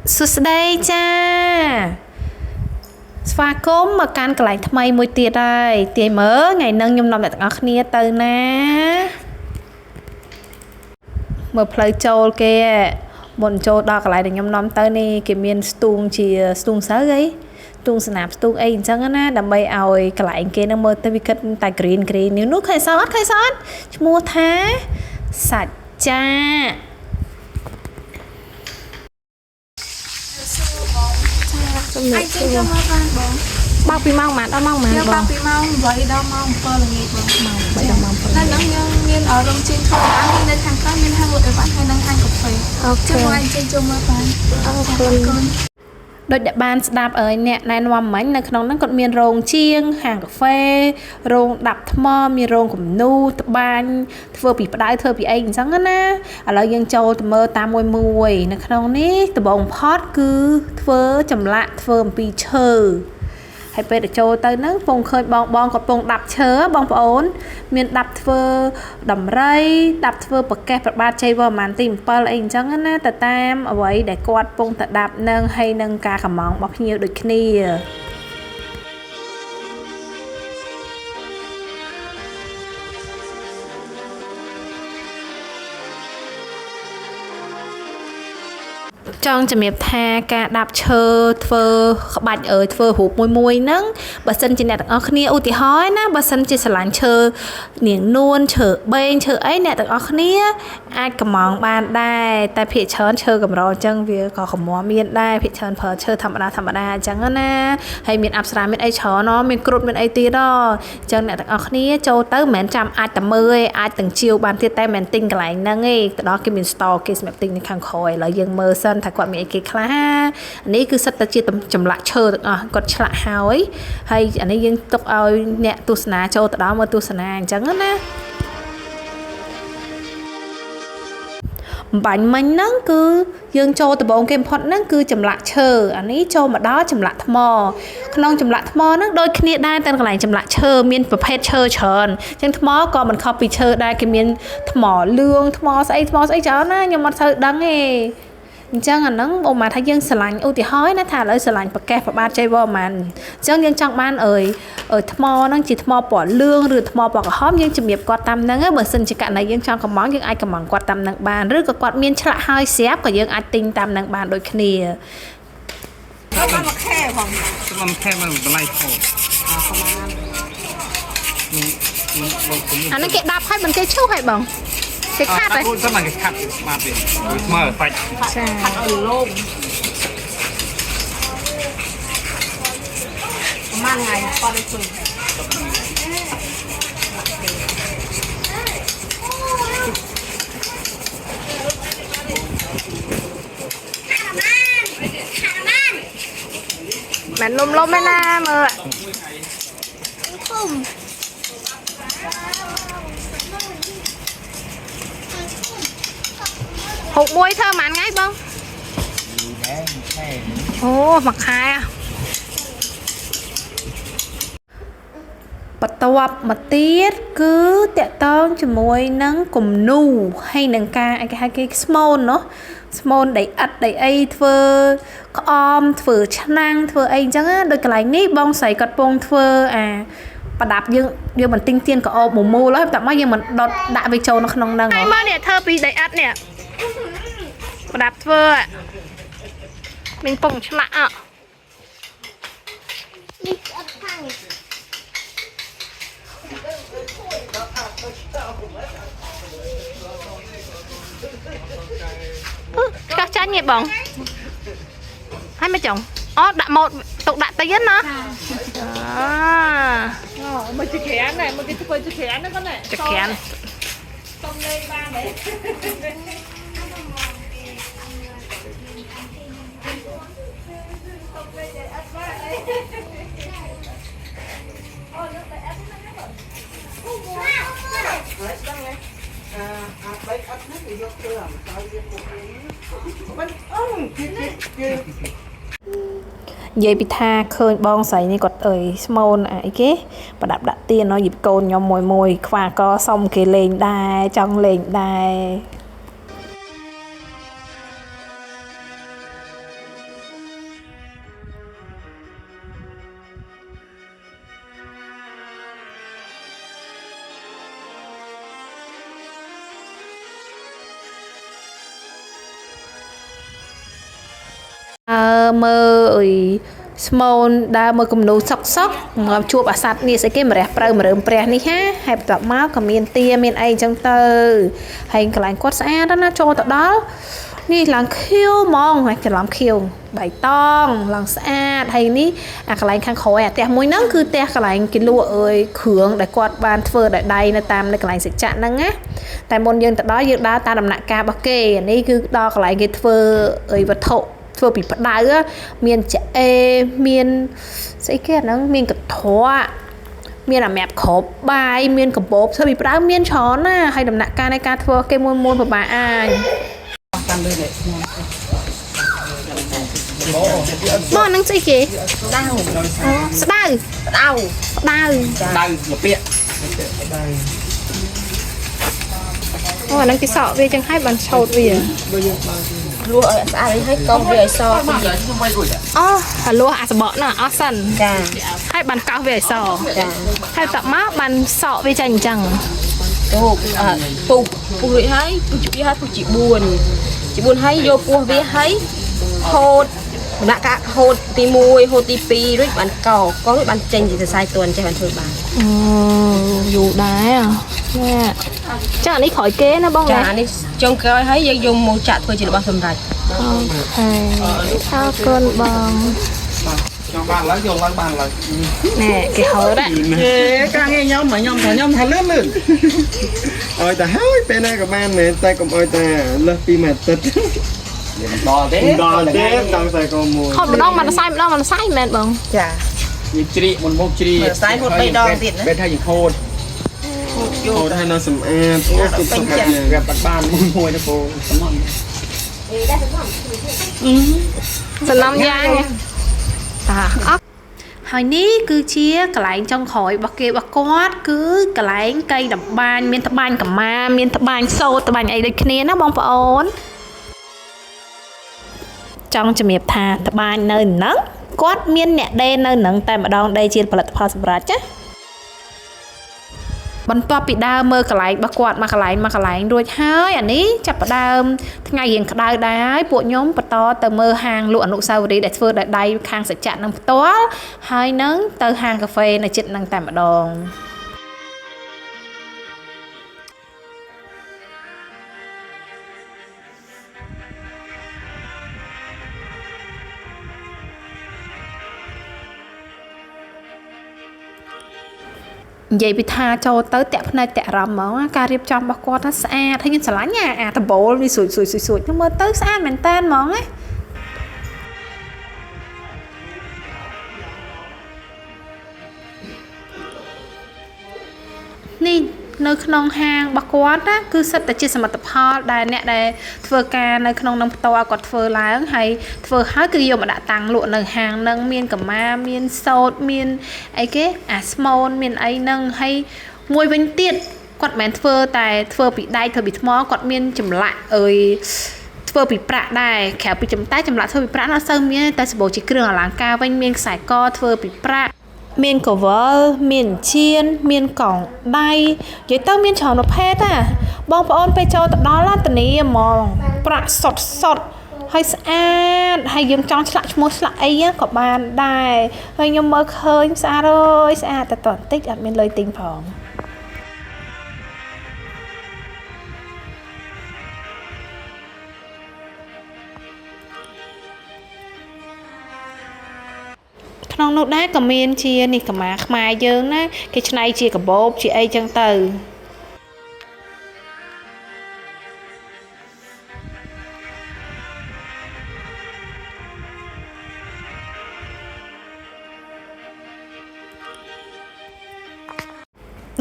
សុស្ដីចាស្វាគមន៍មកកាន់កន្លែងថ្មីមួយទៀតហើយទាយមើលថ្ងៃនេះខ្ញុំនាំអ្នកទាំងអស់គ្នាទៅណាមើលផ្លូវចូលគេមុនចូលដល់កន្លែងដែលខ្ញុំនាំទៅនេះគេមានស្ទូងជាស្ទូងស្រូវអីស្ទូងស្នាមស្ទូងអីអញ្ចឹងណាដើម្បីឲ្យកន្លែងគេនឹងមើលទៅវាគិតតែ green នោះឃើញសអត់ឈ្មោះថាសាច់ចាanh xin cho mơ conបង បើកពីម៉ោងប៉ុន្មានដល់ម៉ោងប៉ុន្មាន ខ្ញុំ ប បើ ង កពីម៉ោង8ដល់ម៉ោង7ល្ងាចបងម៉ោង 3ដល់ម៉ោង7 នៅនឹងយើងមានរោងជើងធម្មតាមាននៅខាងក្រោយមានហាងលក់អីវ៉ាន់ហើយនឹងហាងកាហ្វេ អូខេ ជួយអញ្ជើញចូលមើលបានអរគុណ ដូចដែលបានស្ដាប់អ្នកណែនាំមិញនៅក្នុងហ្នឹងគាត់មានរោងជាងហាងកាហ្វេរោងដាប់ថ្មមានរោងគំនូត្បាញធ្វើពីផ្ដៅធ្វើពីអីអញ្ចឹងណាឥឡូវយើងចូលទៅមើលតាមមួយនៅក្នុងនេះដំបូងផុតគឺធ្វើចម្លាក់ធ្វើអំពីឈើហើយពេលទៅចូលទៅហ្នឹងពងឃើញបងគាត់ពងដាប់ឈើបងប្អូនមានដាប់ធ្វើដំរីដាប់ធ្វើប្រកេះប្របាទជ័យវរ្ម័នទី7អីអញ្ចឹងណាទៅតាមអ្វីដែលគាត់ពងទៅដាប់នឹងហើយនឹងការកម្មងរបស់ភ្ញៀវដូចគ្នាចង់ជំរាបថាការដាប់ឈើធ្វើក្បាច់ធ្វើរូបមួយហ្នឹងបើសិនជាអ្នកទាំងអស់គ្នាឧទាហរណ៍ណាបើសិនជាស្រឡាញ់ឈើនាងនួនឈើបេងឈើអីអ្នកទាំងអស់គ្នាអាចកម្មងបានដែរតែភាគច្រើនឈើកម្រអញ្ចឹងវាក៏កម្រមានដែរភាគច្រើនប្រើឈើធម្មតាអញ្ចឹងណាហើយមានអប្សរាមានអីច្រើនមានគ្រុឌមានអីទៀតអញ្ចឹងអ្នកទាំងអស់គ្នាចូលទៅមិនមែនចាំអាចតែមើលឯងអាចទាំងជាវបានទៀតតែមិនទិញកន្លែងហ្នឹងឯងទៅដល់គេមាន store គេសម្រាប់ទិញនៅខាងក្រោយឥឡូវយើងមើលសិនថាគាត់មានអីគេខ្លះនេះគឺសិតតែជាចម្លាក់ឈើទាំងអស់គាត់ឆ្លាក់ហើយអានេះយើងទុកឲ្យអ្នកទស្សនាចូលទៅដល់មើលទស្សនាអញ្ចឹងណាបាញ់មិញហ្នឹងគឺយើងចូលដំបងគេបំផុតហ្នឹងគឺចម្លាក់ឈើអានេះចូលមកដល់ចម្លាក់ថ្មក្នុងចម្លាក់ថ្មហ្នឹងដូចគ្នាដែរតែកន្លែងចម្លាក់ឈើមានប្រភេទឈើច្រើនអញ្ចឹងថ្មក៏មិនខុសពីឈើដែរគេមានថ្មលឿងថ្មស្អីច្រើនណាខ្ញុំអត់សូវដឹងទេអញ្ចឹងអាហ្នឹងបងមកថាយើងស្រឡាញ់ឧទាហរណ៍ណាថាឥឡូវស្រឡាញ់ប្រកេះប្របាទជ័យវរ្ម័នអញ្ចឹងយើងចង់បានថ្មហ្នឹងជាថ្មពណ៌លឿងឬថ្មពណ៌ក្រហមយើងជំរាបគាត់តាមហ្នឹងបើសិនជាករណីយើងចង់កម្មងយើងអាចកម្មងគាត់តាមហ្នឹងបានឬក៏គាត់មានឆ្លាក់ហើយស្រាប់ក៏យើងអាចទិញតាមហ្នឹងបានដូចគ្នាគាត់បានមកខែផង มันแค่มันបន្លែខោ អាហ្នឹងគេដាប់ហើយមិនគេឈូសហើយបងគេខាត់ហើយ พูดซะมันก็ขัดมาเป็นเมื่อไฟ ចា ខាត់ឲ្យលោមប្រហែលថ្ងៃគាត់ឲ្យជួយមិនលុំឯណាមើលហូបមួយធ្វើប៉ុន្មានថ្ងៃបងអូមួយខែបន្ទាប់មកទៀតគឺតកតងជាមួយនឹងគំនូហើយនឹងការគេហៅគេស្មូនเนาะស្មូនដីឥដ្ឋដីអីធ្វើក្អមធ្វើឆ្នាំងធ្វើអីអញ្ចឹងណាដូចកន្លែងនេះបងស្រីគាត់ពងធ្វើប្រដាប់យើងមិនទិញទៀនក្អមមូលហើយតែមកយើងមិនដុតដាក់វាចូលនៅក្នុងហ្នឹងហ៎មើលនេះធ្វើពីដីឥដ្ឋនេះប្រដាប់ធ្វើមានពងឆ្លាក់នេះអត់ខាងកាសចាញ់ទេបងហើយមកចង់អូដាក់ម៉ូតទុកដាក់តិចណាមកជិះក្រានហ្នឹងមកគេធ្វើជិះក្រានហ្នឹងគាត់ណែ ចក្រាន សុំលេងបានទេនិយាយពីថាឃើញបងស្រីនេះគាត់ស្មូនអីគេប្រដាប់ដាក់ទៀនយីបកូនខ្ញុំមួយខ្វះក៏សុំគេលេងដែរចង់លេងដែរ មើលស្មូនដើរមើលគំនូសុកមកជួបអាសត្វនេះស្អីគេម្រះប្រៅម្រើមព្រះនេះហាហើយបន្ទាប់មកក៏មានទាមានអីអញ្ចឹងទៅហើយកន្លែងគាត់ស្អាតណាចូលទៅដល់នេះឡើងខៀវហ្មងច្រឡំខៀវបៃតងឡើងស្អាតហើយនេះអាកន្លែងខាងក្រោយអាផ្ទះមួយហ្នឹងគឺផ្ទះកន្លែងគេលក់គ្រឿងដែលគាត់បានធ្វើដោយដៃនៅតាមនៅកន្លែងសច្ចៈហ្នឹងណាតែមុនយើងទៅដល់យើងដើរតាមដំណាក់កាលរបស់គេនេះគឺដល់កន្លែងគេធ្វើវត្ថុធ្វើពីផ្ដៅមានចាអេមានស្អីគេអាហ្នឹងមានកត្រកមានអាម៉ាប់ក្របបាយមានកបោបធ្វើពីផ្ដៅមានច្រើនណាហើយដំណាក់កាលនៃការធ្វើគេមួយពិបាកអាយបងហ្នឹងស្អីគេស្ដៅលពាកអូអាហ្នឹងគេសក់វាចឹងហើយបានឆោតវាលួសឲ្យស្អាតហើយកោសវាឲ្យសអូអាលួសអាសបកណាអស់សិនចាហើយបានកោសវាឲ្យសចាហើយតមកបានសក់វាចាញ់អញ្ចឹងពុះរួចហើយពុះជា2ហើយពុះជា4ហើយយកពោះវាហើយហូតដាក់កាហូតទី1ហូតទី2រួចបានកោរួចបានចេញជាសរសៃទន់ចេះបានធ្វើបានយូរដែរចានេះក្រោយគេណាបងចានេះចុងក្រោយហើយយើងយកមកចាក់ធ្វើជារបស់សម្រាប់អូខេអរគុណបងខ្ញុំបានឡើងយកឡើងបានឡើងណែគេហៅដែរការងារខ្ញុំថាលឿនអើយតែហើយពេលណាក៏បានមែនតែកុំអើយតែលើសពី1អាទិត្យដល់ទេដល់តែក៏មួយហត់ម្ដងមិនសៃមែនបងចាយើងជ្រីកមុនមកជ្រីកសៃហត់3ដងទៀតណាពេលថាយើងហូតឲ្យនៅសម្អាតស្អាតទុកសុខភាពវាបានមួយទៅបងសំណំយ៉ាងតាអត់ហើយនេះគឺជាកន្លែងចុងក្រោយរបស់គេរបស់គាត់គឺកន្លែងកៃដំបាញមានត្បាញកម្មាមានត្បាញសូត្រត្បាញអីដូចគ្នាណាបងប្អូនចង់ជំរាបថាត្បាញនៅហ្នឹងគាត់មានអ្នកដេរនៅហ្នឹងតែម្ដងដេរជាផលិតផលសម្រាប់ចាបន្ទាប់ពីដើរមើលកន្លែងរបស់គាត់មកកន្លែងរួចហើយអានេះចាប់ផ្ដើមថ្ងៃរៀងក្តៅដែរហើយពួកខ្ញុំបន្តទៅមើលហាងលក់អនុស្សាវរីយ៍ដែលធ្វើដោយដៃខាងសច្ចៈនឹងផ្ទាល់ហើយនឹងទៅហាងកាហ្វេនៅជិតនឹងតែម្ដងនិយាយពីថាចូលទៅតាក់ភ្នែកតាក់អារម្មណ៍ហ្មងការរៀបចំរបស់គាត់ថាស្អាតហើយខ្ញុំស្រឡាញ់អាដបូលវាស្រួយខ្ញុំមើលទៅស្អាតមែនតើហ្មងណានេះនៅក្នុងហាងរបស់គាត់ណាគឺសិតតែជាសមិទ្ធផលដែលអ្នកដែលធ្វើការនៅក្នុងនឹងផ្ទាល់គាត់ធ្វើឡើងហើយធ្វើហើយគឺយកមកដាក់តាំងលក់នៅហាងនឹងមានកម្មាមានសូត្រមានអីគេអាស្មូនមានអីនឹងហើយមួយវិញទៀតគាត់មិនមែនធ្វើពីដែកធ្វើពីថ្មគាត់មានចម្លាក់ធ្វើពីប្រាក់ដែរក្រៅពីចម្លាក់ធ្វើពីប្រាក់នោះសូវមានតែសម្បូរជាគ្រឿងអលង្ការវិញមានខ្សែកធ្វើពីប្រាក់មានកវលមានជៀនមានកងដៃនិយាយទៅមានច្រើនប្រភេទណាបងប្អូនពេលចូលទៅដល់ធានាហ្មងប្រាក់សុទ្ធហើយស្អាតហើយយើងចង់ឆ្លាក់ឈ្មោះឆ្លាក់អីក៏បានដែរហើយខ្ញុំមើលឃើញស្អាតអើយស្អាតតែតន្តិចអត់មានលុយទិញផងក្នុងនោះដែរក៏មានជានេះកម្មាខ្មែរយើងណាគេច្នៃជាកាបូបជាអីចឹងទៅ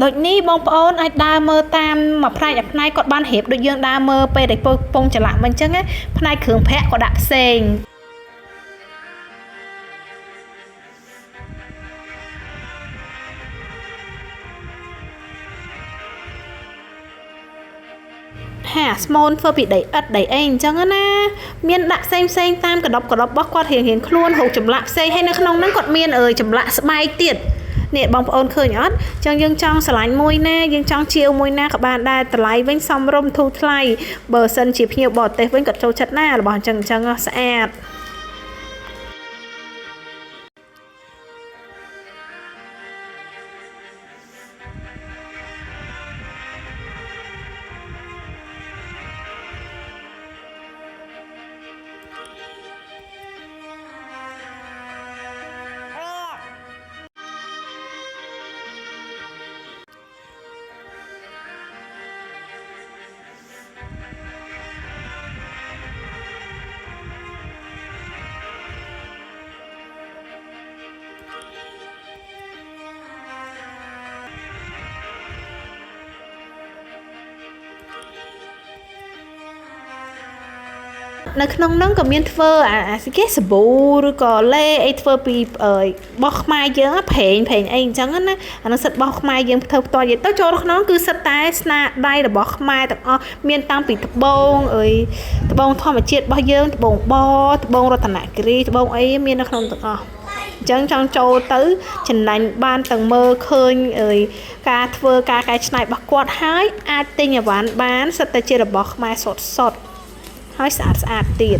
ដូចនេះបងប្អូនអាចដើរមើលតាមមួយផ្នែកគាត់បានរៀបដូចយើងដើរមើលពេលដែលពងចម្លាក់មិនចឹងណាផ្នែកគ្រឿងប្រាក់ក៏ដាក់ផ្សេងហាស្មូនធ្វើពីដីឥដ្ឋដីអីអញ្ចឹងណាមានដាក់ផ្សេងតាមកដប់របស់គាត់រៀងខ្លួនហូបចម្លាក់ផ្សេងហើយនៅក្នុងហ្នឹងគាត់មានចម្លាក់ស្បែកទៀតនេះបងប្អូនឃើញអត់ចឹងយើងចង់ឆ្លាញ់មួយណាយើងចង់ជាវមួយណាក៏បានដែរតម្លៃវិញសមរម្យធូរថ្លៃបើសិនជាភ្ញៀវបរទេសវិញគាត់ចូលចិត្តណារបស់អញ្ចឹងស្អាត នៅក្នុងហ្នឹងក៏មានធ្វើអាស្គេសាប៊ូឬក៏លេអីធ្វើពីបោះខ្មែរយើងប្រេងអីអញ្ចឹងណាអានឹងសិតបោះខ្មែរយើងធ្វើផ្ទាល់និយាយទៅចូលក្នុងគឺសិតតែស្នាដៃរបស់ខ្មែរទាំងអស់មានតាំងពីត្បូងត្បូងធម្មជាតិរបស់យើងត្បូងបត្បូងរតនគិរីត្បូងអីមាននៅក្នុងទាំងអស់អញ្ចឹងចង់ចូលទៅចំណេញបានទាំងមើលឃើញការធ្វើការកែច្នៃរបស់គាត់ហើយអាចទិញអីវ៉ាន់បានសិតតែជារបស់ខ្មែរសុទ្ធហើយស្អាតទៀត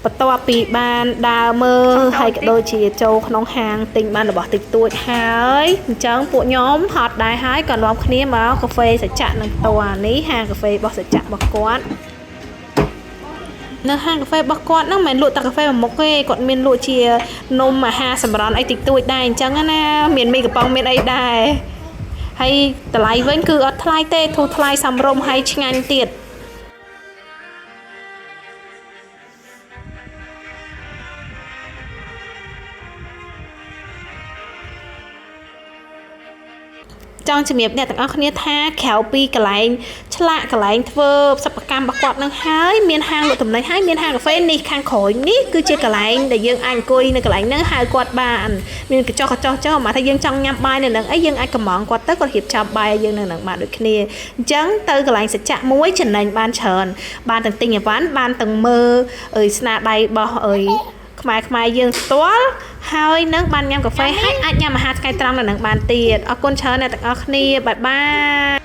បន្ទាប់ពីបានដើរមើលហើយក៏ដូចជាចូលក្នុងហាងទិញបានរបស់តិចតួចហើយអញ្ចឹងពួកខ្ញុំហត់ដែរហើយក៏នាំគ្នាមកកាហ្វេសច្ចៈនឹងតួនេះហាងកាហ្វេរបស់សច្ចៈរបស់គាត់នៅហាងកាហ្វេរបស់គាត់ហ្នឹងមិនមែនលក់តែកាហ្វេមួយមុខទេគាត់មានលក់ជានំអាហារសម្រន់អីតិចតួចដែរអញ្ចឹងណាមានមីកំប៉ុងមានអីដែរហើយតម្លៃវិញគឺអត់ថ្លៃទេធូរថ្លៃសមរម្យហើយឆ្ងាញ់ទៀតចង់ជំរាបអ្នកទាំងអស់គ្នាថាក្រៅពីកន្លែងឆ្លាក់កន្លែងធ្វើសិប្បកម្មរបស់គាត់នឹងហើយមានហាងលក់ទំនិញហើយមានហាងកាហ្វេនេះខាងក្រោយនេះគឺជាកន្លែងដែលយើងអាចអង្គុយនៅកន្លែងហ្នឹងហៅគាត់បានមានកញ្ចុះមកថាយើងចង់ញ៉ាំបាយនៅហ្នឹងអីយើងអាចកំងគាត់ទៅគាត់រៀបចំបាយឲ្យយើងនៅហ្នឹងបានដូចគ្នាអញ្ចឹងទៅកន្លែងសច្ចៈមួយចំណេញបានច្រើនបានទាំងទិញអីវ៉ាន់បានទាំងមើលស្នាដៃរបស់ខ្មែរយើងផ្ទាល់ហើយនឹងបានញ៉ាំកាហ្វេហើយអាចញ៉ាំអាហារថ្ងៃត្រង់នៅនឹងបានទៀតអរគុណច្រើនអ្នកទាំងអស់គ្នាបាយបាយ